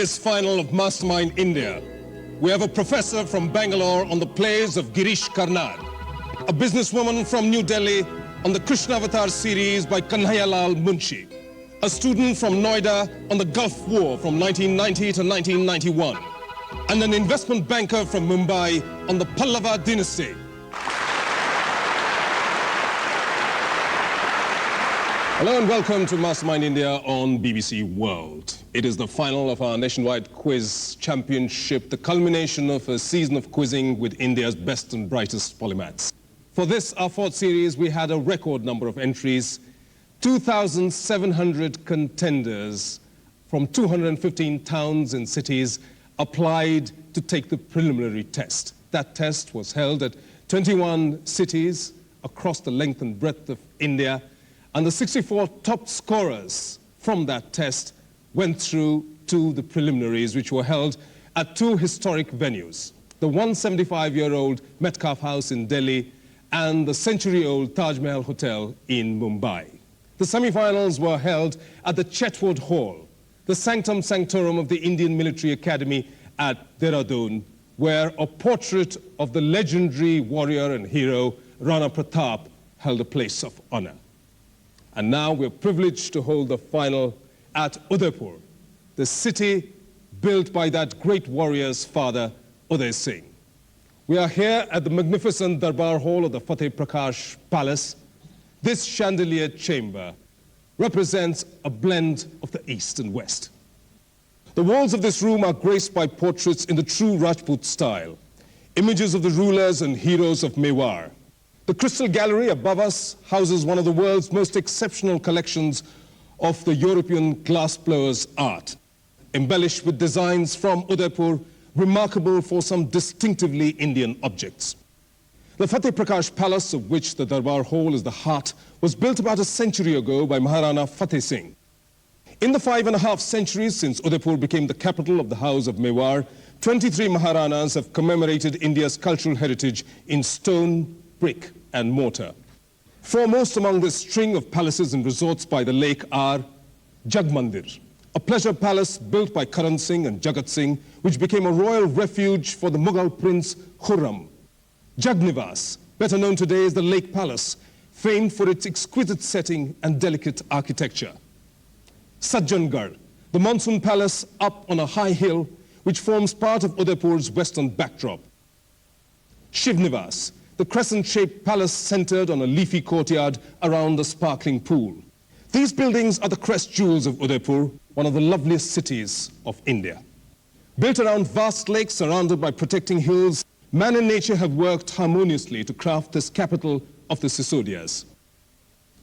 this final of Mastermind India, we have a professor from Bangalore on the plays of Girish Karnad, a businesswoman from New Delhi on the Krishnavatar series by Kanhaiyalal Munshi, a student from Noida on the Gulf War from 1990 to 1991, and an investment banker from Mumbai on the Pallava dynasty. Hello and welcome to Mastermind India on BBC World. It is the final of our nationwide quiz championship, the culmination of a season of quizzing with India's best and brightest polymaths. For this, our fourth series, we had a record number of entries, 2,700 contenders from 215 towns and cities applied to take the preliminary test. That test was held at 21 cities across the length and breadth of India, and the 64 top scorers from that test went through to the preliminaries, which were held at two historic venues, the 175-year-old Metcalfe House in Delhi and the century-old Taj Mahal Hotel in Mumbai. The semi-finals were held at the Chetwood Hall, the sanctum sanctorum of the Indian Military Academy at Dehradun, where a portrait of the legendary warrior and hero Rana Pratap held a place of honor. And now we're privileged to hold the final at Udaipur, the city built by that great warrior's father, Uday Singh. We are here at the magnificent Darbar Hall of the Fateh Prakash Palace. This chandelier chamber represents a blend of the East and West. The walls of this room are graced by portraits in the true Rajput style, images of the rulers and heroes of Mewar. The Crystal Gallery above us houses one of the world's most exceptional collections of the European glassblower's art, embellished with designs from Udaipur, remarkable for some distinctively Indian objects. The Fateh Prakash Palace, of which the Darbar Hall is the heart, was built about a century ago by Maharana Fateh Singh. In the 5.5 centuries since Udaipur became the capital of the House of Mewar, 23 Maharanas have commemorated India's cultural heritage in stone, brick and mortar. Foremost among this string of palaces and resorts by the lake are Jagmandir, a pleasure palace built by Karan Singh and Jagat Singh, which became a royal refuge for the Mughal prince Khurram. Jagnivas, better known today as the Lake Palace, famed for its exquisite setting and delicate architecture. Sajjangarh, the monsoon palace up on a high hill, which forms part of Udaipur's western backdrop. Shivnivas, the crescent-shaped palace centered on a leafy courtyard around the sparkling pool. These buildings are the crest jewels of Udaipur, one of the loveliest cities of India. Built around vast lakes surrounded by protecting hills, man and nature have worked harmoniously to craft this capital of the Sisodias.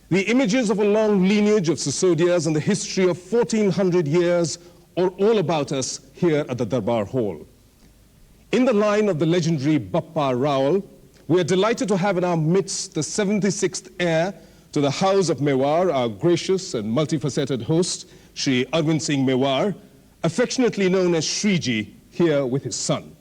The images of a long lineage of Sisodias and the history of 1,400 years are all about us here at the Darbar Hall. In the line of the legendary Bappa Rawal, we are delighted to have in our midst the 76th heir to the House of Mewar, our gracious and multifaceted host, Shri Arvind Singh Mewar, affectionately known as Shriji, here with his son.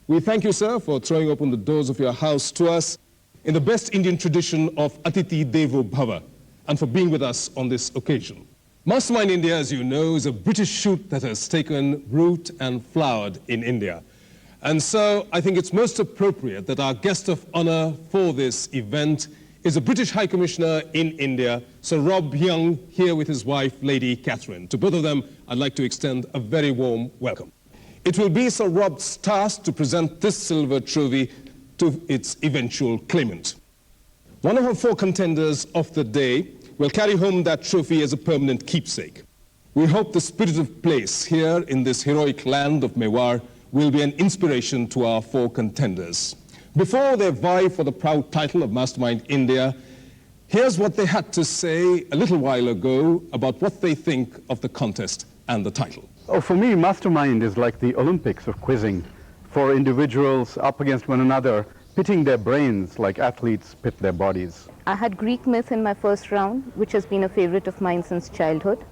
We thank you, sir, for throwing open the doors of your house to us in the best Indian tradition of Atiti Devo Bhava, and for being with us on this occasion. Mastermind India, as you know, is a British shoot that has taken root and flowered in India. And so I think it's most appropriate that our guest of honor for this event is a British High Commissioner in India, Sir Rob Young, here with his wife, Lady Catherine. To both of them, I'd like to extend a very warm welcome. It will be Sir Rob's task to present this silver trophy to its eventual claimant. One of our 4 contenders of the day will carry home that trophy as a permanent keepsake. We hope the spirit of place here in this heroic land of Mewar will be an inspiration to our 4 contenders. Before they vie for the proud title of Mastermind India, here's what they had to say a little while ago about what they think of the contest and the title. Oh, for me, Mastermind is like the Olympics of quizzing, for individuals up against one another, pitting their brains like athletes pit their bodies. I had Greek myth in my first round, which has been a favorite of mine since childhood.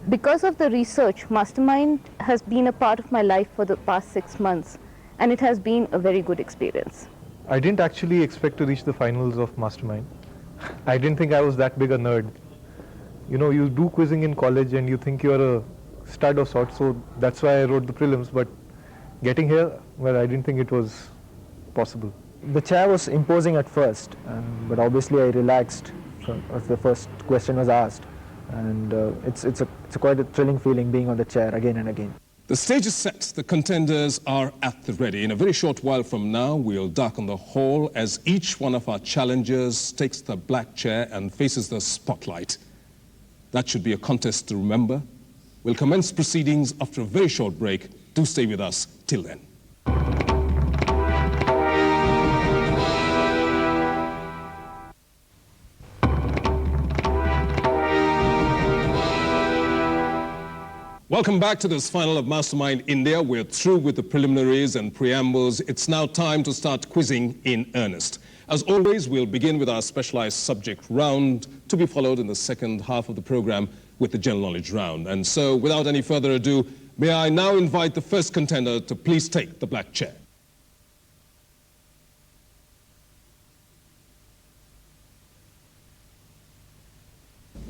Because of the research, Mastermind has been a part of my life for the past 6 months, and it has been a very good experience. I didn't actually expect to reach the finals of Mastermind. I didn't think I was that big a nerd. You know, you do quizzing in college and you think you're a stud of sorts, so that's why I wrote the prelims. But getting here, well, I didn't think it was possible. The chair was imposing at first, but obviously I relaxed as the first question was asked, and it's quite a thrilling feeling being on the chair again and again. The stage is set. The contenders are at the ready. In a very short while from now, we'll darken the hall as each one of our challengers takes the black chair and faces the spotlight. That should be a contest to remember. We'll commence proceedings after a very short break. Do stay with us till then. Welcome back to this final of Mastermind India. We're through with the preliminaries and preambles. It's now time to start quizzing in earnest. As always, we'll begin with our specialized subject round, to be followed in the second half of the program with the general knowledge round. And so, without any further ado, may I now invite the first contender to please take the black chair.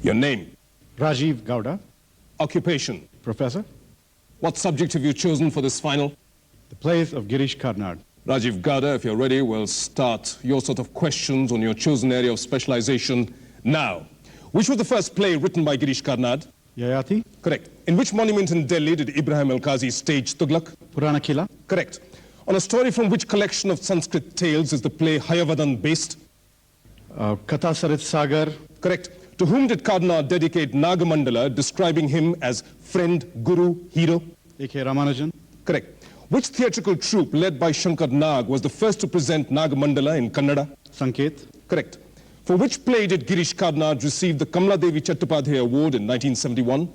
Your name? Rajiv Gowda, Occupation? Professor. What subject have you chosen for this final? The plays of Girish Karnad. Rajiv Gowda, if you're ready, we'll start your sort of questions on your chosen area of specialization now. Which was the first play written by Girish Karnad? Yayati, Correct. In which monument in Delhi did Ibrahim Al-Qazi stage Tughlaq? Purana Kila, Correct. On a story from which collection of Sanskrit tales is the play Hayavadan based? Katha Sarit Sagar, Correct. To whom did Karnad dedicate Nagamandala, describing him as friend, guru, hero? A.K. Ramanujan, Correct. Which theatrical troupe led by Shankar Nag was the first to present Nagamandala in Kannada? Sanket, Correct. For which play did Girish Karnad receive the Kamala Devi Chattopadhyay Award in 1971?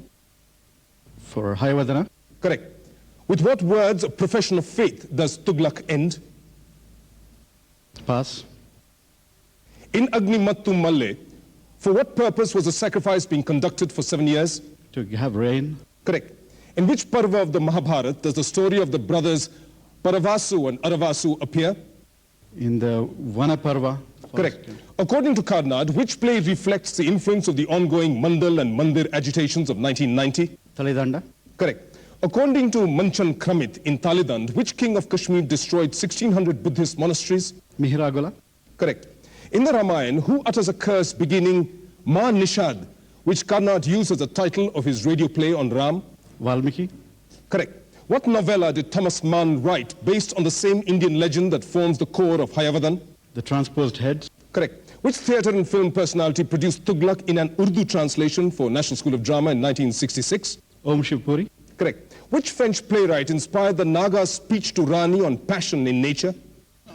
for Hayavadana, Correct. With what words of profession of faith does Tughlaq end? Pass, In Agni Mattu Malle, for what purpose was the sacrifice being conducted for 7 years? to have rain, Correct. In which parva of the Mahabharata does the story of the brothers Paravasu and Aravasu appear? in the Vanaparva. Correct. According to Karnad, which play reflects the influence of the ongoing Mandal and Mandir agitations of 1990? Talidanda, Correct. According to Manchan Kramit in Talidand, which king of Kashmir destroyed 1600 Buddhist monasteries? Mihiragula, Correct. In the Ramayana, who utters a curse beginning Ma Nishad, which Karnad used as the title of his radio play on Ram? Valmiki, Correct. What novella did Thomas Mann write based on the same Indian legend that forms the core of Hayavadan? the transposed heads, Correct. Which theatre and film personality produced Tughlaq in an Urdu translation for National School of Drama in 1966? Om Shivpuri, Correct. Which French playwright inspired the Naga speech to Rani on passion in nature?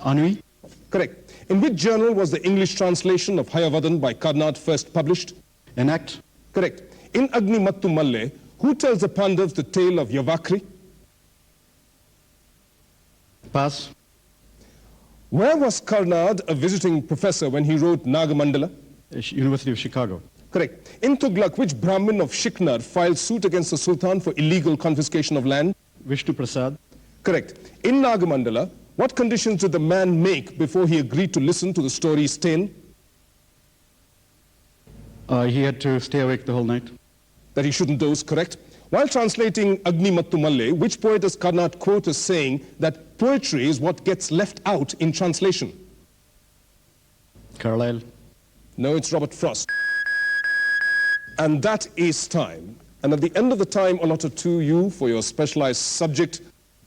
Anui, Correct. In which journal was the English translation of Hayavadan by Karnad first published? Enact, Correct. In Agni Mattu Malle, who tells the Pandavas the tale of Yavakri? Pass, Where was Karnad a visiting professor when he wrote Nagamandala? University of Chicago, Correct. In Tughlaq, which Brahmin of Shiknar filed suit against the Sultan for illegal confiscation of land? Vishnu Prasad, Correct. In Nagamandala, what conditions did the man make before he agreed to listen to the story's tale? he had to stay awake the whole night. That he shouldn't doze, correct? While translating Agni Mattu Malle, which poet does Karnad quote as saying that poetry is what gets left out in translation? Carlyle, No, it's Robert Frost. And that is time. And at the end of the time allotted to you for your specialized subject,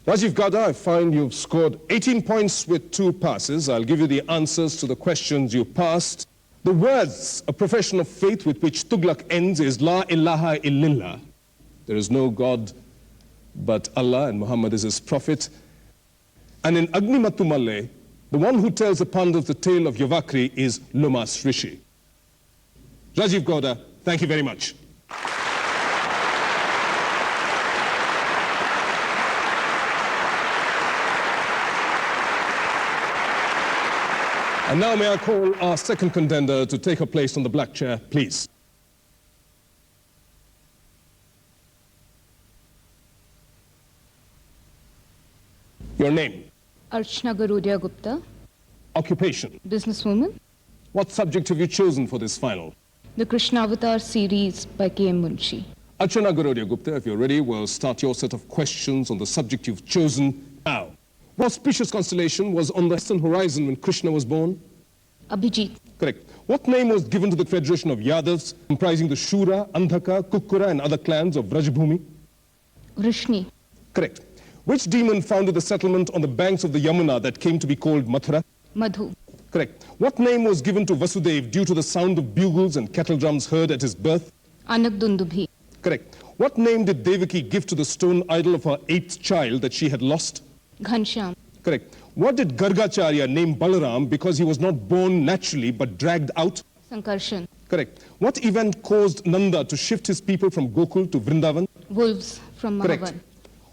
Rajiv Gowda, I find you've scored 18 points with 2 passes. I'll give you the answers to the questions you passed. The words, a profession of faith with which Tughlaq ends is La ilaha illallah. There is no God but Allah, and Muhammad is his prophet. And in Agni Mattu Malle, the one who tells the Pandavas the tale of Yavakri is Lomas Rishi. Rajiv Gowda, thank you very much. And now may I call our second contender to take her place on the black chair, please. Your name, Archana Garudia Gupta, occupation. businesswoman. What subject have you chosen for this final? The Krishnavatar series by K.M. Munshi. Archana Garodia Gupta, if you're ready, we'll start your set of questions on the subject you've chosen now. What auspicious constellation was on the western horizon when Krishna was born? Abhijit. Correct. What name was given to the federation of Yadavs, comprising the Shura, Andhaka, Kukkura and other clans of Vrajabhumi? Vrishni. Correct. Which demon founded the settlement on the banks of the Yamuna that came to be called Mathura? Madhu. Correct. What name was given to Vasudev due to the sound of bugles and kettle drums heard at his birth? Anakdundubhi. Correct. What name did Devaki give to the stone idol of her 8th child that she had lost? Ghanshyam. Correct. What did Gargacharya name Balaram because he was not born naturally but dragged out? Sankarshan. Correct. What event caused Nanda to shift his people from Gokul to Vrindavan? Wolves from Correct. Mahavan.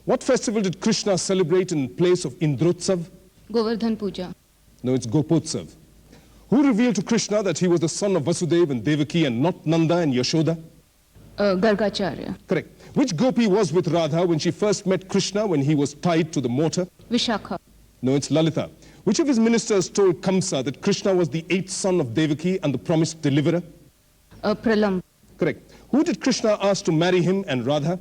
What festival did Krishna celebrate in place of Indrotsav? Govardhan Puja. No, it's Gopotsav. Who revealed to Krishna that he was the son of Vasudeva and Devaki and not Nanda and Yashoda? Gargacharya. Correct. Which gopi was with Radha when she first met Krishna when he was tied to the mortar? Vishakha. No, it's Lalita. Which of his ministers told Kamsa that Krishna was the 8th son of Devaki and the promised deliverer? Pralam. Correct. Who did Krishna ask to marry him and Radha?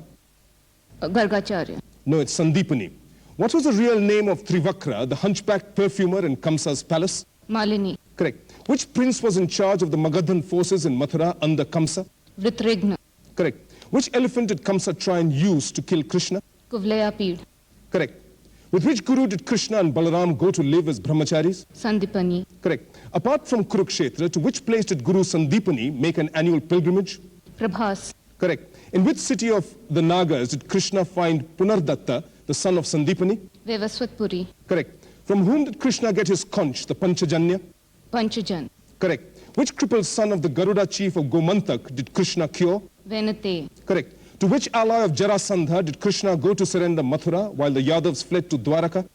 Gargacharya. No, it's Sandipani. What was the real name of Trivakra, the hunchback perfumer in Kamsa's palace? Malini. Correct. Which prince was in charge of the Magadhan forces in Mathura under Kamsa? Vritrigna. Correct. Which elephant did Kamsa try and use to kill Krishna? Kuvlaya Pid. Correct. With which guru did Krishna and Balaram go to live as brahmacharis? Sandipani. Correct. Apart from Kurukshetra, to which place did Guru Sandipani make an annual pilgrimage? Prabhas. Correct. In which city of the Nagas did Krishna find Punardatta, the son of Sandipani? Vevaswatpuri. Correct. From whom did Krishna get his conch, the Panchajanya? Panchajan. Correct. Which crippled son of the Garuda chief of Gomantak did Krishna cure? Venate. Correct. To which ally of Jarasandha did Krishna go to surrender Mathura while the Yadavs fled to Dwaraka?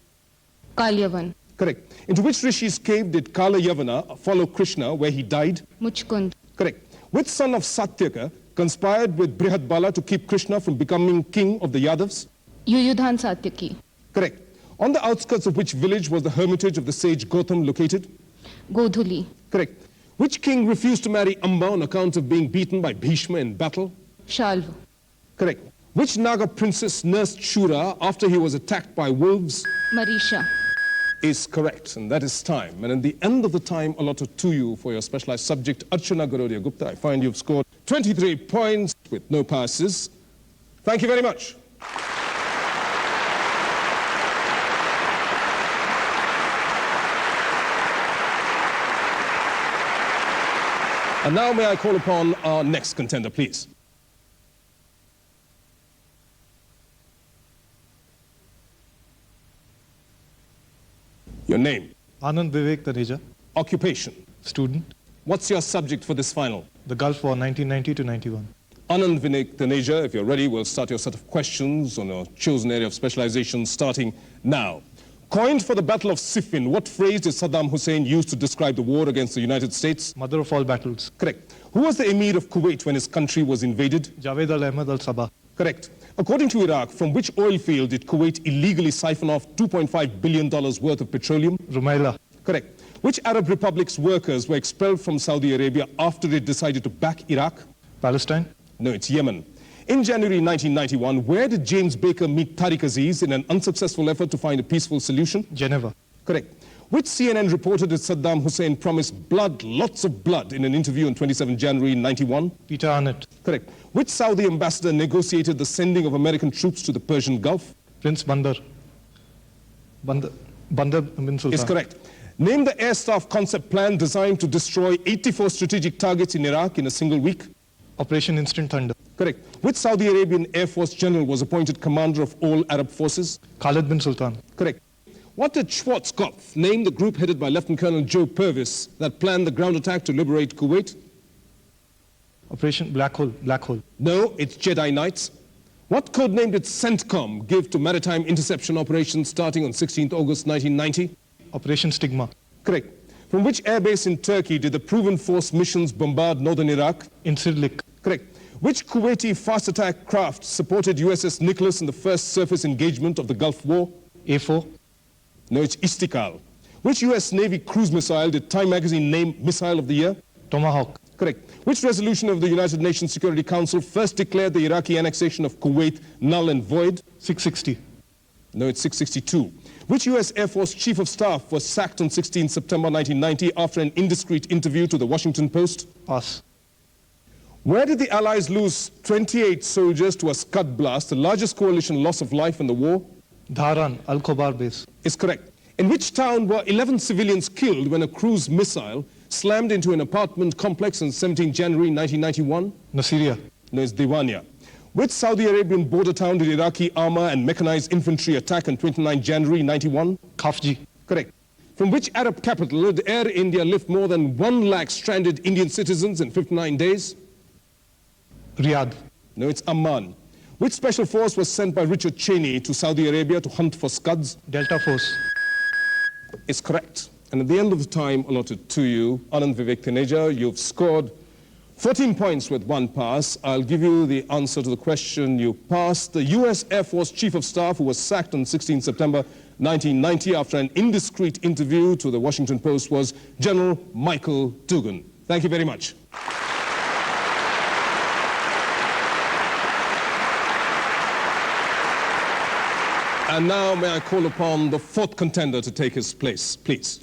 Kalyavan. Correct. Into which Rishi's cave did Kala Yavana follow Krishna where he died? Muchkund. Correct. Which son of Satyaka conspired with Brihat to keep Krishna from becoming king of the Yadavs? Yuyudhan Satyaki. Correct. On the outskirts of which village was the hermitage of the sage Gautam located? Godhuli. Correct. Which king refused to marry Amba on account of being beaten by Bhishma in battle? Shalv. Correct. Which Naga princess nursed Shura after he was attacked by wolves? Marisha. Is correct, and that is time. And at the end of the time allotted to you for your specialized subject, Archana Garodia Gupta, I find you've scored 23 points with no passes. Thank you very much. And now may I call upon our next contender, please. Your name, Anand Vivek Taneja, occupation. student, What's your subject for this final? the Gulf War 1990 to 91. Anand Vinek Taneja, if you're ready, we'll start your set of questions on your chosen area of specialization starting now. Coined for the Battle of Siffin, what phrase did Saddam Hussein use to describe the war against the United States? Mother of all battles, Correct. Who was the Emir of Kuwait when his country was invaded? Javed Al-Ahmad Al-Sabah. Correct. According to Iraq, from which oil field did Kuwait illegally siphon off $2.5 billion worth of petroleum? Rumaila, Correct. Which Arab republic's workers were expelled from Saudi Arabia after it decided to back Iraq? Palestine, No, it's Yemen. In January 1991, where did James Baker meet Tariq Aziz in an unsuccessful effort to find a peaceful solution? Geneva, Correct. Which CNN reporter did Saddam Hussein promise blood, lots of blood, in an interview on 27 January 91? Peter Arnett, Correct. Which Saudi ambassador negotiated the sending of American troops to the Persian Gulf? Prince Bandar. Bandar bin Sultan. Is correct. Name the air staff concept plan designed to destroy 84 strategic targets in Iraq in a single week? Operation Instant Thunder. Correct. Which Saudi Arabian Air Force general was appointed commander of all Arab forces? Khalid bin Sultan. Correct. What did Schwarzkopf name the group headed by Lieutenant Colonel Joe Purvis that planned the ground attack to liberate Kuwait? Operation Black Hole. Black Hole. No, it's Jedi Knights. What code name did CENTCOM give to maritime interception operations starting on 16th August 1990? Operation Stigma. Correct. From which airbase in Turkey did the proven force missions bombard northern Iraq? Incirlik. Correct. Which Kuwaiti fast attack craft supported USS Nicholas in the first surface engagement of the Gulf War? A4. No, it's Istiqlal. Which US Navy cruise missile did Time magazine name Missile of the Year? Tomahawk. Correct. Correct. Which resolution of the United Nations Security Council first declared the Iraqi annexation of Kuwait null and void? 660. No, it's 662. Which US Air Force Chief of Staff was sacked on 16 September 1990 after an indiscreet interview to the Washington Post? Pass. Where did the Allies lose 28 soldiers to a Scud blast, the largest coalition loss of life in the war? Dharan, Al-Khobar base. Is correct. In which town were 11 civilians killed when a cruise missile slammed into an apartment complex on 17 January 1991? Nasiriyah. No, it's Diwania. Which Saudi Arabian border town did Iraqi armor and mechanized infantry attack on 29 January 91? Khafji. Correct. From which Arab capital did Air India lift more than 1 lakh stranded Indian citizens in 59 days? Riyadh. No, it's Amman. Which special force was sent by Richard Cheney to Saudi Arabia to hunt for Scuds? Delta Force. Is correct. And at the end of the time allotted to you, Anand Vivek Thineja, you've scored 14 points with 1 pass. I'll give you the answer to the question you passed. The US Air Force Chief of Staff who was sacked on 16 September 1990 after an indiscreet interview to the Washington Post was General Michael Dugan. Thank you very much. And now may I call upon the 4th contender to take his place, please.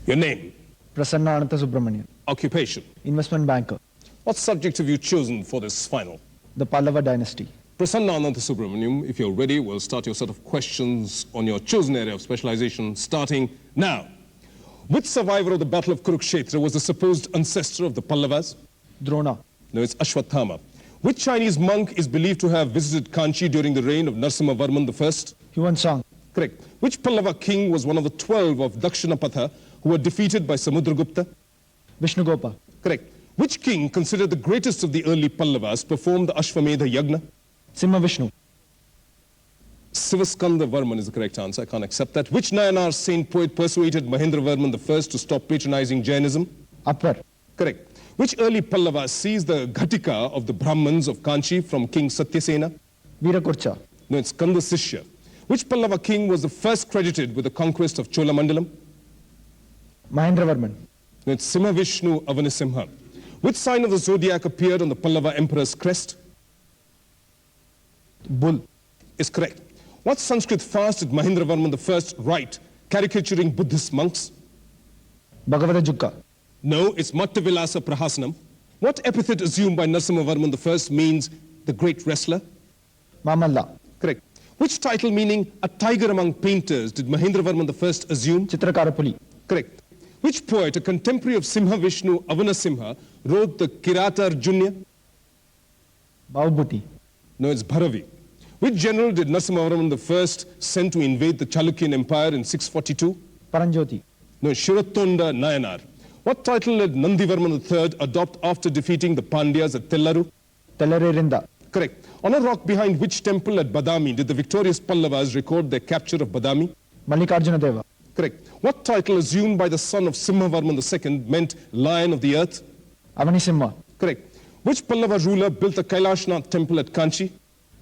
Your name, Prasanna Anantha Subramanian, occupation. investment banker, What subject have you chosen for this final? the Pallava dynasty. Prasanna Anantha Subramaniam, if you're ready, we'll start your set of questions on your chosen area of specialization, starting now. Which survivor of the Battle of Kurukshetra was the supposed ancestor of the Pallavas? Drona, No, it's Ashwatthama. Which Chinese monk is believed to have visited Kanchi during the reign of Narasimhavarman I? Yuan Shang, Correct. Which Pallava king was one of the 12 of Dakshinapatha who were defeated by Samudragupta? Vishnugopa, Correct. Which king, considered the greatest of the early Pallavas, performed the Ashwamedha Yagna? Simha Vishnu, Sivaskanda Varman is the correct answer. I can't accept that. Which Nayanar saint poet persuaded Mahendravarman I to stop patronizing Jainism? Apar, Correct. Which early Pallava seized the Ghatika of the Brahmins of Kanchi from King Satyasena? Veerakurcha, No, it's Kanda Sishya. Which Pallava king was the first credited with the conquest of Cholamandalam? Mahendravarman, No, it's Simhavishnu Avanisimha. Which sign of the zodiac appeared on the Pallava emperor's crest? Bull, Is correct. What Sanskrit fast did Mahendravarman I write, caricaturing Buddhist monks? Bhagavata Jukka, No, it's Mattavilasa Prahasanam. What epithet assumed by Narasimhavarman I means the great wrestler? Mamalla, Correct. Which title meaning a tiger among painters did Mahendravarman I assume? Chitrakarapuli, Correct. Which poet, a contemporary of Simhavishnu Avanasimha, wrote the Kirata Arjunya? Bhavabhuti, No, it's Bharavi. Which general did Narasimhavarman I send to invade the Chalukyan Empire in 642? Paranjoti, No, it's Shiratonda Nayanar. What title did Nandivarman III adopt after defeating the Pandyas at Tellaru? Tellarerinda, Correct. On a rock behind which temple at Badami did the victorious Pallavas record their capture of Badami? Mallikarjuna Deva, Correct. What title assumed by the son of Simhavarman II meant Lion of the Earth? Avanisimha, Correct. Which Pallava ruler built the Kailashnath temple at Kanchi?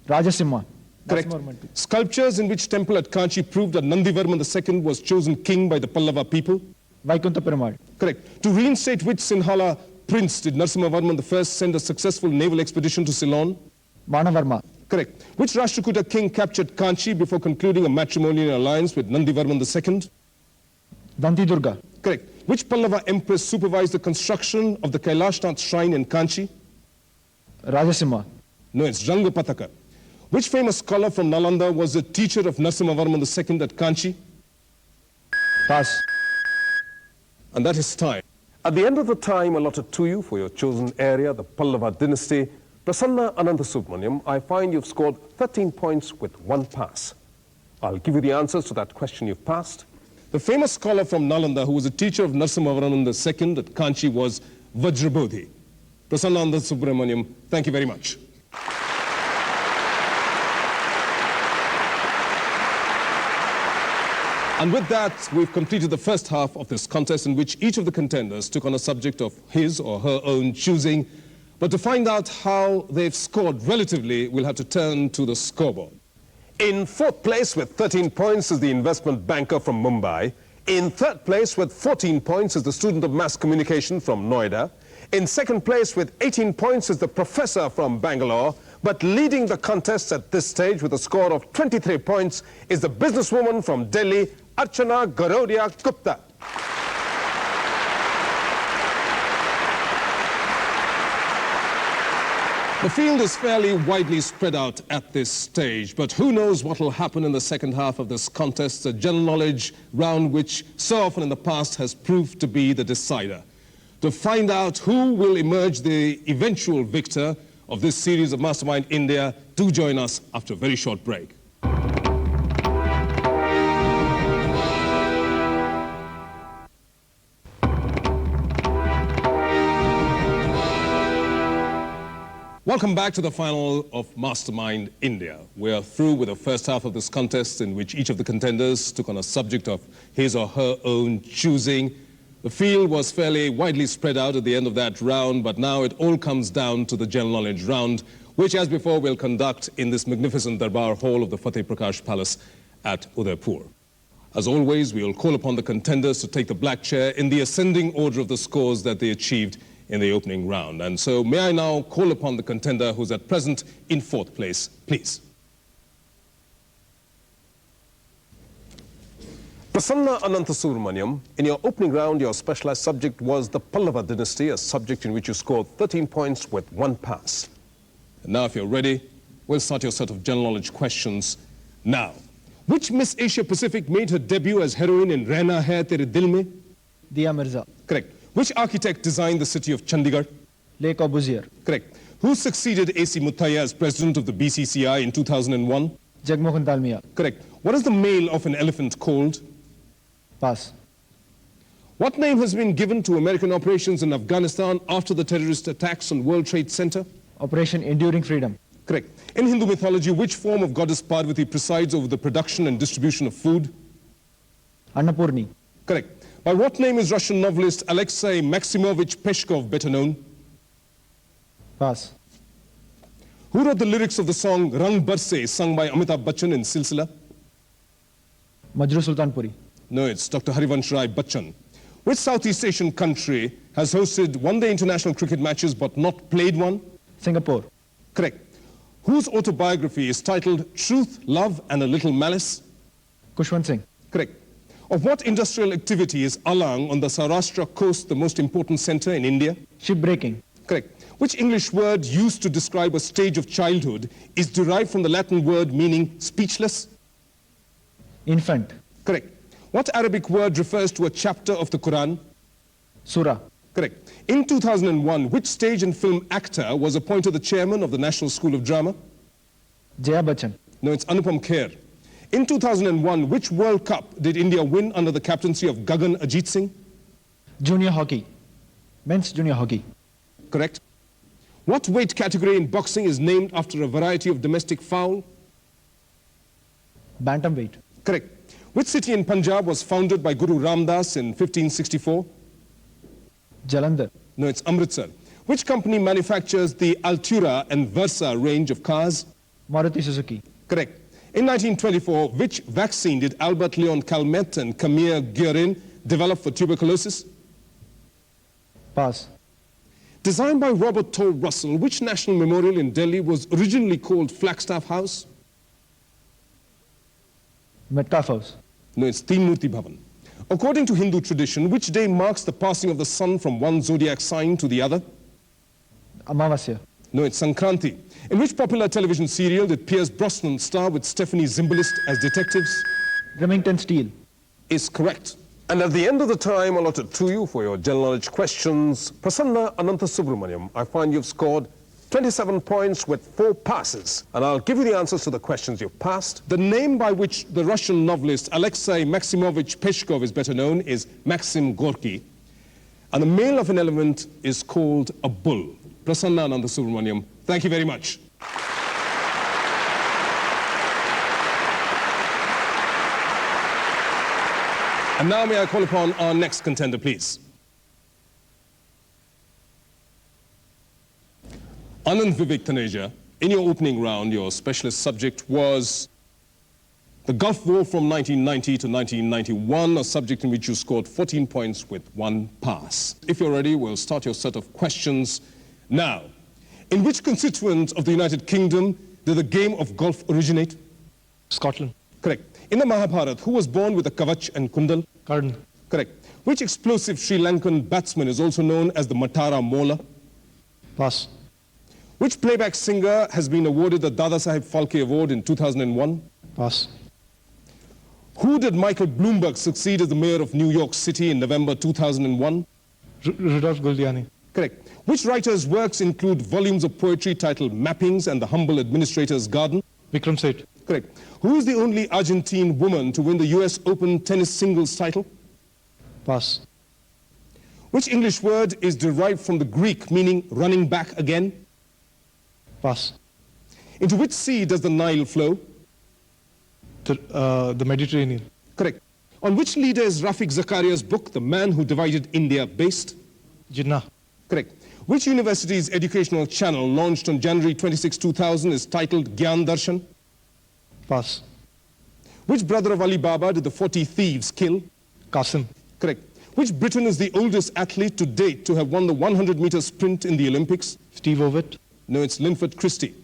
Rajasimha, Correct. Narasimhavarman II. Sculptures in which temple at Kanchi proved that Nandivarman II was chosen king by the Pallava people? Vaikuntha Perumal, Correct. To reinstate which Sinhala prince did Narasimhavarman I send a successful naval expedition to Ceylon? Manavarma, Correct. Which Rashtrakuta king captured Kanchi before concluding a matrimonial alliance with Nandivarman II? Danti Durga, Correct. Which Pallava empress supervised the construction of the Kailashnath shrine in Kanchi? Rajasimha, No, it's Rangapataka. Which famous scholar from Nalanda was the teacher of Narasimhavarman II at Kanchi? Pass, And that is time. At the end of the time allotted to you for your chosen area, the Pallava dynasty, Prasanna Anantha Subramaniam, I find you've scored 13 points with 1 pass. I'll give you the answers to that question you've passed. The famous scholar from Nalanda who was a teacher of Narasimhavarman II at Kanchi was Vajrabodhi. Prasanna Anantha Subramaniam, thank you very much. And with that, we've completed the first half of this contest in which each of the contenders took on a subject of his or her own choosing. But to find out how they've scored relatively, we'll have to turn to the scoreboard. In 4th place with 13 points is the investment banker from Mumbai. In third place with 14 points is the student of mass communication from Noida. In second place with 18 points is the professor from Bangalore. But leading the contest at this stage with a score of 23 points is the businesswoman from Delhi, Archana Garodia Gupta. The field is fairly widely spread out at this stage, but who knows what will happen in the second half of this contest, a general knowledge round which so often in the past has proved to be the decider. To find out who will emerge the eventual victor of this series of Mastermind India, do join us after a very short break. Welcome back to the final of Mastermind India. We are through with the first half of this contest in which each of the contenders took on a subject of his or her own choosing. The field was fairly widely spread out at the end of that round, but now it all comes down to the general knowledge round, which as before we'll conduct in this magnificent Darbar Hall of the Fateh Prakash Palace at Udaipur. As always, we will call upon the contenders to take the black chair in the ascending order of the scores that they achieved in the opening round. And so may I now call upon the contender who's at present in fourth place, please. Prasanna Ananthasubramaniam, in your opening round, your specialized subject was the Pallava dynasty, a subject in which you scored 13 points with 1 pass. And now if you're ready, we'll start your set of general knowledge questions now. Which Miss Asia Pacific made her debut as heroine in Rehna Hai Tere Dil Mein? Dia Mirza, Correct. Which architect designed the city of Chandigarh? Le Corbusier, Correct. Who succeeded A.C. Muthaiya as president of the BCCI in 2001? Jagmohan Dalmia. Correct. What is the male of an elephant called? Pass. What name has been given to American operations in Afghanistan after the terrorist attacks on World Trade Center? Operation Enduring Freedom. Correct. In Hindu mythology, which form of goddess Parvati presides over the production and distribution of food? Annapurni. Correct. By what name is Russian novelist Alexei Maximovich Peshkov better known? Pass. Who wrote the lyrics of the song Rang Barse, sung by Amitabh Bachchan in Silsila? Majru Sultanpuri. No, it's Dr. Harivansh Rai Bachchan. Which Southeast Asian country has hosted one-day international cricket matches but not played one? Singapore. Correct. Whose autobiography is titled Truth, Love and a Little Malice? Kushwant Singh. Correct. Of what industrial activity is Alang on the Saurashtra coast the most important center in India? Shipbreaking. Correct. Which English word used to describe a stage of childhood is derived from the Latin word meaning speechless? Infant. Correct. What Arabic word refers to a chapter of the Quran? Surah. Correct. In 2001, which stage and film actor was appointed the chairman of the National School of Drama? Jaya Bachchan. No, it's Anupam Kher. In 2001, which World Cup did India win under the captaincy of Gagan Ajit Singh? Junior hockey. Men's junior hockey. Correct. What weight category in boxing is named after a variety of domestic fowl? Bantamweight. Correct. Which city in Punjab was founded by Guru Ramdas in 1564? Jalandhar. No, it's Amritsar. Which company manufactures the Altura and Versa range of cars? Maruti Suzuki. Correct. In 1924, which vaccine did Albert Leon Calmette and Camille Guerin develop for tuberculosis? Pass. Designed by Robert Toll Russell, which national memorial in Delhi was originally called Flagstaff House? Metcalfe House. No, it's Teen-Murti Bhavan. According to Hindu tradition, which day marks the passing of the sun from one zodiac sign to the other? Amavasya. No, it's Sankranti. In which popular television serial did Pierce Brosnan star with Stephanie Zimbalist as detectives? Remington Steele. Is correct. And at the end of the time allotted to you for your general knowledge questions, Prasanna Ananthasubramaniam, I find you've scored 27 points with 4 passes. And I'll give you the answers to the questions you've passed. The name by which the Russian novelist Alexei Maximovich Peshkov is better known is Maxim Gorky. And the male of an elephant is called a bull. Prasanna Ananthasubramaniam, thank you very much. And now may I call upon our next contender, please. Anand Vivek Taneja, in your opening round, your specialist subject was The Gulf War from 1990 to 1991, a subject in which you scored 14 points with 1 pass. If you're ready, we'll start your set of questions now. In which constituent of the United Kingdom did the game of golf originate? Scotland. Correct. In the Mahabharata, who was born with a kavach and kundal? Karn. Correct. Which explosive Sri Lankan batsman is also known as the Matara Mola? Pass. Which playback singer has been awarded the Dada Saheb Phalke Award in 2001? Pass. Who did Michael Bloomberg succeed as the mayor of New York City in November 2001? Rudolph Giuliani. Correct. Which writer's works include volumes of poetry titled Mappings and The Humble Administrator's Garden? Vikram Seth. Correct. Who is the only Argentine woman to win the US Open tennis singles title? Pass. Which English word is derived from the Greek meaning running back again? Pass. Into which sea does the Nile flow? The Mediterranean. Correct. On which leader is Rafiq Zakaria's book, The Man Who Divided India, based? Jinnah. Correct. Which university's educational channel launched on January 26, 2000 is titled Gyan Darshan? Pass. Which brother of Ali Baba did the 40 thieves kill? Qasim. Correct. Which Briton is the oldest athlete to date to have won the 100-meter sprint in the Olympics? Steve Ovett. No, it's Linford Christie.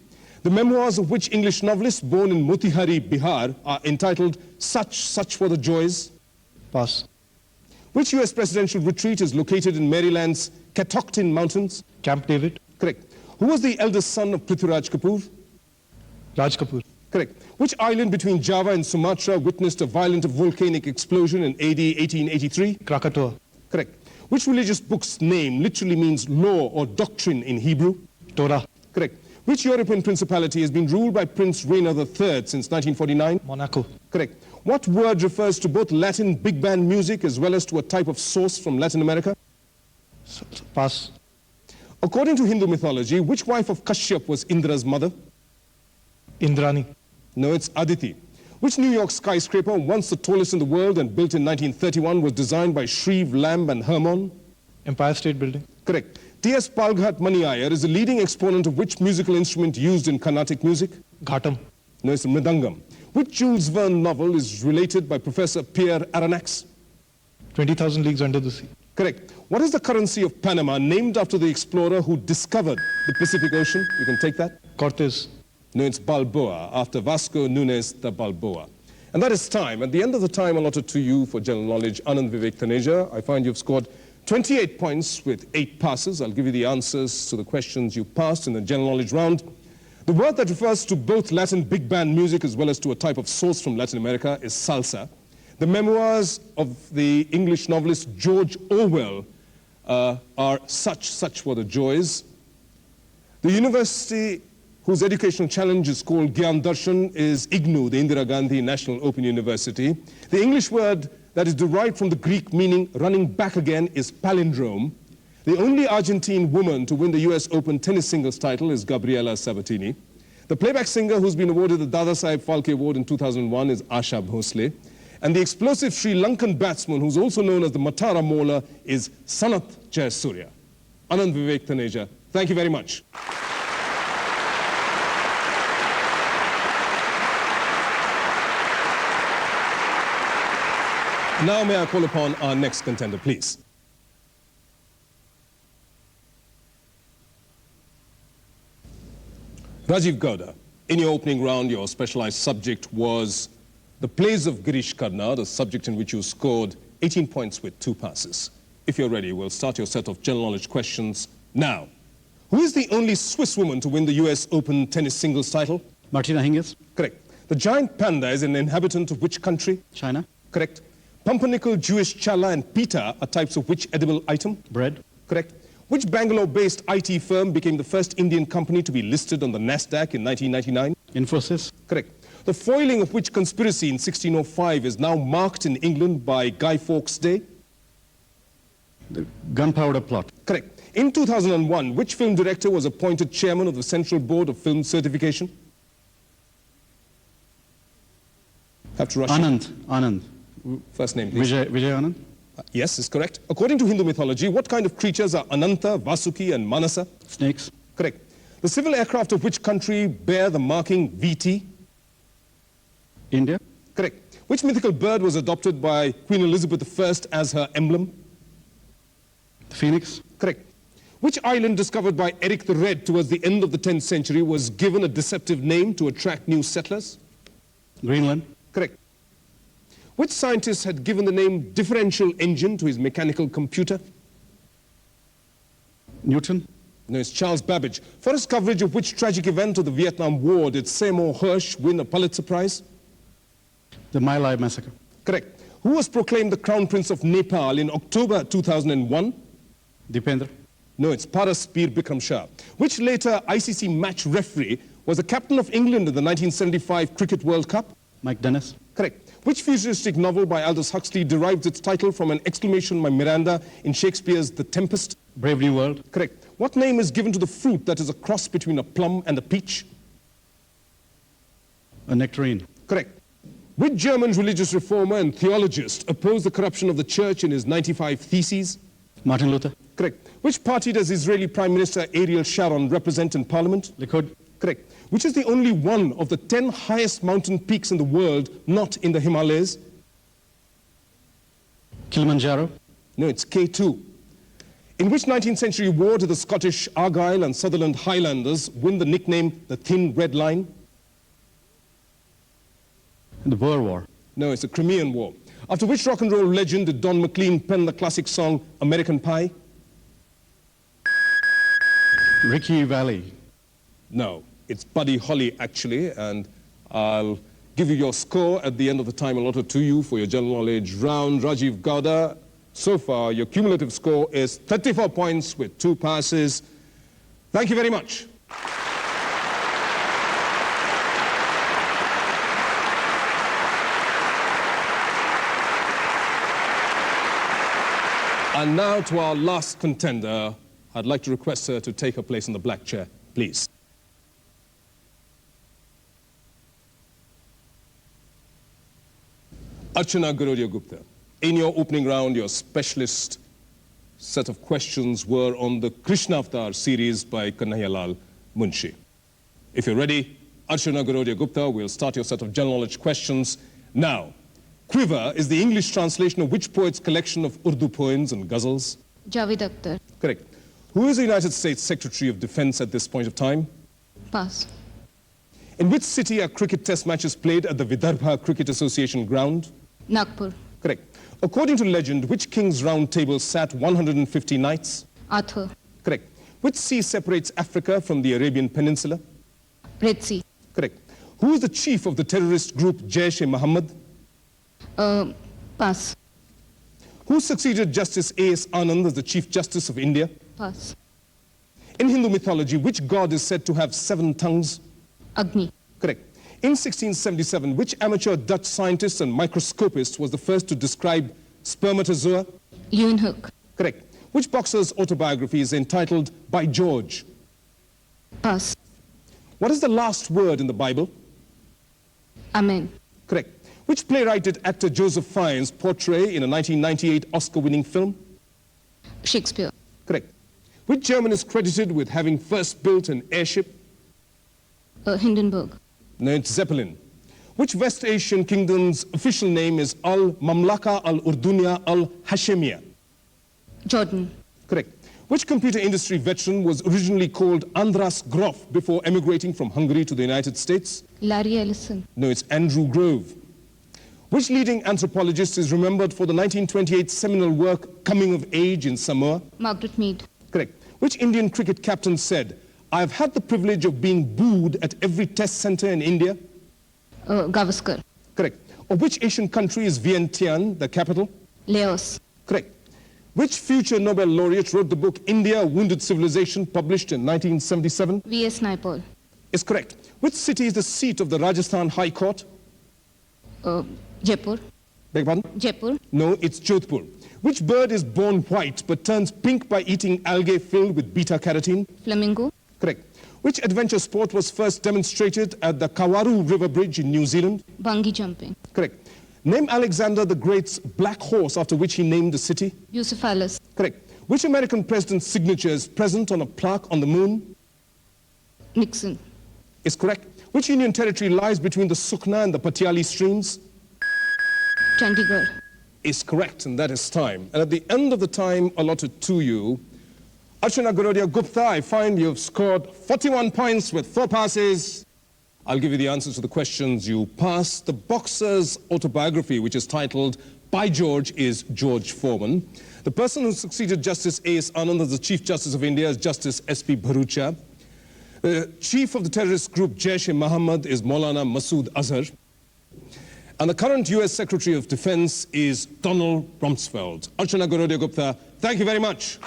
The memoirs of which English novelist born in Motihari, Bihar are entitled Such Were the Joys? Pass. Which US presidential retreat is located in Maryland's Catoctin Mountains? Camp David. Correct. Who was the eldest son of Prithviraj Kapoor? Raj Kapoor. Correct. Which island between Java and Sumatra witnessed a violent volcanic explosion in AD 1883? Krakatoa. Correct. Which religious book's name literally means law or doctrine in Hebrew? Torah. Correct. Which European principality has been ruled by Prince Reina III since 1949? Monaco. Correct. What word refers to both Latin big band music as well as to a type of sauce from Latin America? Pass. According to Hindu mythology, which wife of Kashyap was Indra's mother? Indrani. No, it's Aditi. Which New York skyscraper, once the tallest in the world and built in 1931, was designed by Shreve, Lamb and Hermon? Empire State Building. Correct. T.S. Palghat Mani Iyer is the leading exponent of which musical instrument used in Carnatic music? Ghatam. No, it's Mridangam. Which Jules Verne novel is related by Professor Pierre Aronnax? 20,000 Leagues Under the Sea. Correct. What is the currency of Panama named after the explorer who discovered the Pacific Ocean? You can take that. Cortez. No, it's Balboa, after Vasco Nunes de Balboa. And that is time. At the end of the time allotted to you for general knowledge, Anand Vivek Taneja, I find you've scored 28 points with 8 passes. I'll give you the answers to the questions you passed in the general knowledge round. The word that refers to both Latin big band music as well as to a type of sauce from Latin America is salsa. The memoirs of the English novelist George Orwell are Such Were the Joys. The university whose educational challenge is called Gyan Darshan is IGNOU, the Indira Gandhi National Open University. The English word that is derived from the Greek meaning running back again is palindrome. The only Argentine woman to win the US Open tennis singles title is Gabriela Sabatini. The playback singer who's been awarded the Dada Saheb Phalke Award in 2001 is Asha Bhosle. And the explosive Sri Lankan batsman who's also known as the Matara Mola is Sanath Jayasuriya. Anand Vivek Taneja, thank you very much. Now may I call upon our next contender, please. Rajiv Gowda, in your opening round, your specialized subject was the plays of Girish Karna, the subject in which you scored 18 points with 2 passes. If you're ready, we'll start your set of general knowledge questions now. Who is the only Swiss woman to win the US Open tennis singles title? Martina Hingis. Correct. The giant panda is an inhabitant of which country? China. Correct. Pumpernickel, Jewish challah and pita are types of which edible item? Bread. Correct. Which Bangalore-based IT firm became the first Indian company to be listed on the NASDAQ in 1999? Infosys. Correct. The foiling of which conspiracy in 1605 is now marked in England by Guy Fawkes Day? The gunpowder plot. Correct. In 2001, which film director was appointed chairman of the Central Board of Film Certification? Have to rush. Anand. First name, please. Vijay Anand. Yes, is correct. According to Hindu mythology, what kind of creatures are Ananta, Vasuki and Manasa? Snakes. Correct. The civil aircraft of which country bear the marking VT? India. Correct. Which mythical bird was adopted by Queen Elizabeth I as her emblem? The Phoenix. Correct. Which island discovered by Eric the Red towards the end of the 10th century was given a deceptive name to attract new settlers? Greenland. Correct. Which scientist had given the name differential engine to his mechanical computer? Newton. No, it's Charles Babbage. For his coverage of which tragic event of the Vietnam War did Seymour Hersh win a Pulitzer Prize? The My Lai massacre. Correct. Who was proclaimed the Crown Prince of Nepal in October 2001? Dipendra. No, it's Paras Peer Bikram Shah. Which later ICC match referee was the captain of England in the 1975 Cricket World Cup? Mike Dennis. Correct. Which futuristic novel by Aldous Huxley derives its title from an exclamation by Miranda in Shakespeare's The Tempest? Brave New World. Correct. What name is given to the fruit that is a cross between a plum and a peach? A nectarine. Correct. Which German religious reformer and theologist opposed the corruption of the church in his 95 Theses? Martin Luther. Correct. Which party does Israeli Prime Minister Ariel Sharon represent in parliament? Likud. Correct. Which is the only one of the 10 highest mountain peaks in the world not in the Himalayas? Kilimanjaro. No, it's K2. In which 19th century war did the Scottish Argyll and Sutherland Highlanders win the nickname the Thin Red Line? The Boer War. No, it's the Crimean War. After which rock and roll legend did Don McLean pen the classic song American Pie? Ricky Valley. No, it's Buddy Holly actually, and I'll give you your score at the end of the time allotted to you for your general knowledge round. Rajiv Gowda, so far your cumulative score is 34 points with 2 passes. Thank you very much. And now to our last contender. I'd like to request her to take her place in the black chair, please. Archana Garodia Gupta, in your opening round, your specialist set of questions were on the Krishna Avatar series by Kanhaiyalal Munshi. If you're ready, Archana Garodia Gupta, we'll start your set of general knowledge questions now. Quiver is the English translation of which poet's collection of Urdu poems and ghazals? Javed Akhtar. Correct. Who is the United States Secretary of Defense at this point of time? Pass. In which city are cricket test matches played at the Vidarbha Cricket Association ground? Nagpur. Correct. According to legend, which king's round table sat 150 knights? Arthur. Correct. Which sea separates Africa from the Arabian Peninsula? Red Sea. Correct. Who is the chief of the terrorist group Jaish-e-Mohammed? Pass. Who succeeded Justice A.S. Anand as the Chief Justice of India? Pass. In Hindu mythology, which god is said to have 7 tongues? Agni. Correct. In 1677, which amateur Dutch scientist and microscopist was the first to describe spermatozoa? Leeuwenhoek. Correct. Which boxer's autobiography is entitled By George? Pass. What is the last word in the Bible? Amen. Correct. Which playwright did actor Joseph Fiennes portray in a 1998 Oscar-winning film? Shakespeare. Correct. Which German is credited with having first built an airship? Hindenburg. No, it's Zeppelin. Which West Asian kingdom's official name is Al-Mamlaka Al-Urdunya Al-Hashemiyya? Jordan. Correct. Which computer industry veteran was originally called Andras Grof before emigrating from Hungary to the United States? Larry Ellison. No, it's Andrew Grove. Which leading anthropologist is remembered for the 1928 seminal work Coming of Age in Samoa? Margaret Mead. Correct. Which Indian cricket captain said, I've had the privilege of being booed at every test center in India? Gavaskar. Correct. Of which Asian country is Vientiane, the capital? Laos. Correct. Which future Nobel laureate wrote the book India, Wounded Civilization, published in 1977? V.S. Naipaul. Is correct. Which city is the seat of the Rajasthan High Court? Jaipur. Beg your pardon? Jaipur. No, it's Jodhpur. Which bird is born white but turns pink by eating algae filled with beta-carotene? Flamingo. Correct. Which adventure sport was first demonstrated at the Kawaru River Bridge in New Zealand? Bungee jumping. Correct. Name Alexander the Great's black horse after which he named the city? Bucephalus. Correct. Which American president's signature is present on a plaque on the moon? Nixon. Is correct. Which Indian territory lies between the Sukna and the Patiali streams? Chandigarh. Is correct, and that is time. And at the end of the time allotted to you, Archana Garodia Gupta, I find you've scored 41 points with 4 passes. I'll give you the answers to the questions you passed. The boxer's autobiography, which is titled By George, is George Foreman. The person who succeeded Justice A.S. Anand as the Chief Justice of India is Justice S.P. Bharucha. The chief of the terrorist group Jaish-e-Mohammed is Maulana Masood Azhar. And the current U.S. Secretary of Defense is Donald Rumsfeld. Archana Garodia Gupta, thank you very much.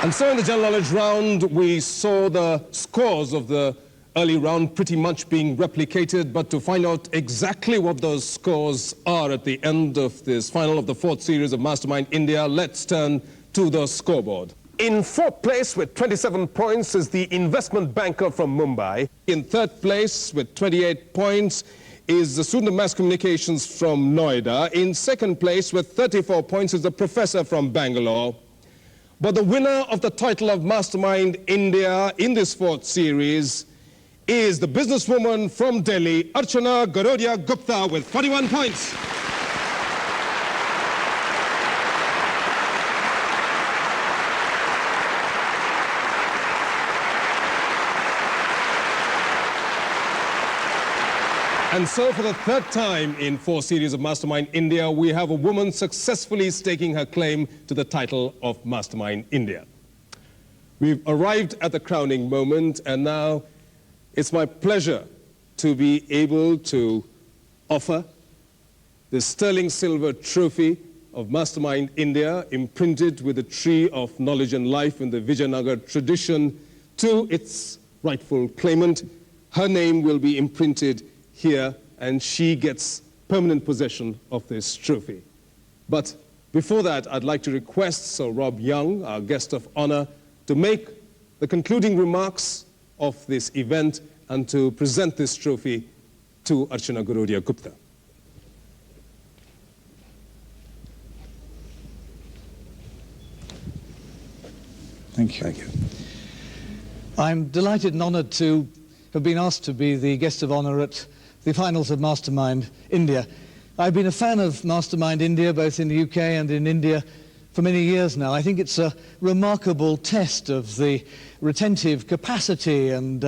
And so in the general knowledge round, we saw the scores of the early round pretty much being replicated, but to find out exactly what those scores are at the end of this final of the 4th series of Mastermind India, let's turn to the scoreboard. In 4th place with 27 points is the investment banker from Mumbai. In 3rd place with 28 points is the student of mass communications from Noida. In 2nd place with 34 points is the professor from Bangalore. But the winner of the title of Mastermind India in this 4th series is the businesswoman from Delhi, Archana Garodia Gupta, with 41 points. And so for the 3rd time in 4 series of Mastermind India, we have a woman successfully staking her claim to the title of Mastermind India. We've arrived at the crowning moment, and now it's my pleasure to be able to offer the sterling silver trophy of Mastermind India, imprinted with the tree of knowledge and life in the Vijayanagar tradition, to its rightful claimant. Her name will be imprinted here, and she gets permanent possession of this trophy. But before that, I'd like to request Sir Rob Young, our guest of honor, to make the concluding remarks of this event and to present this trophy to Archana Garodia Gupta. Thank you. Thank you. I'm delighted and honored to have been asked to be the guest of honor at the finals of Mastermind India. I've been a fan of Mastermind India, both in the UK and in India, for many years now. I think it's a remarkable test of the retentive capacity and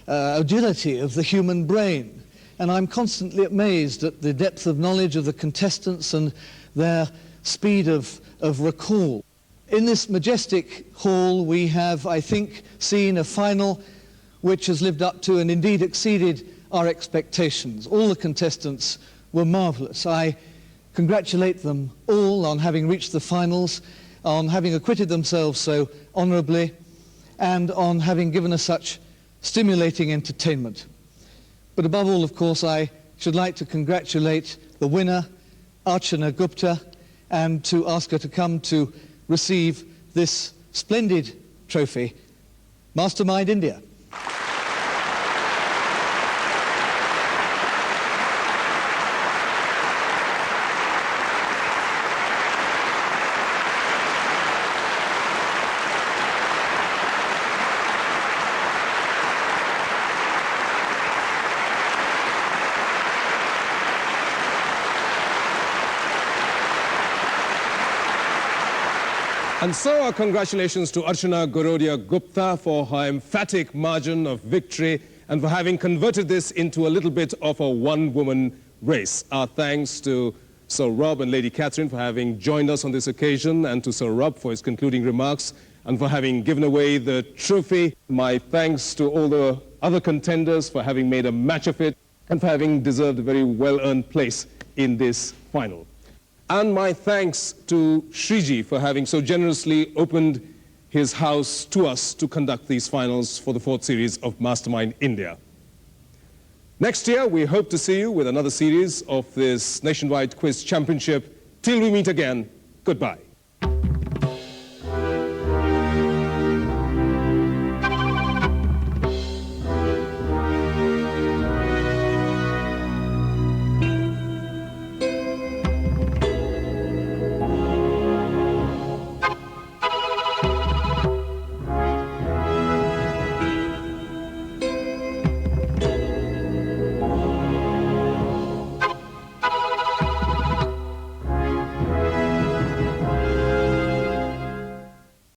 agility of the human brain. And I'm constantly amazed at the depth of knowledge of the contestants and their speed of recall. In this majestic hall, we have, I think, seen a final which has lived up to and indeed exceeded our expectations. All the contestants were marvelous. I congratulate them all on having reached the finals, on having acquitted themselves so honorably, and on having given us such stimulating entertainment. But above all, of course, I should like to congratulate the winner, Archana Gupta, and to ask her to come to receive this splendid trophy, Mastermind India. And so our congratulations to Archana Garodia Gupta for her emphatic margin of victory and for having converted this into a little bit of a one-woman race. Our thanks to Sir Rob and Lady Catherine for having joined us on this occasion, and to Sir Rob for his concluding remarks and for having given away the trophy. My thanks to all the other contenders for having made a match of it and for having deserved a very well-earned place in this final. And my thanks to Shriji for having so generously opened his house to us to conduct these finals for the 4th series of Mastermind India. Next year, we hope to see you with another series of this nationwide quiz championship. Till we meet again, goodbye.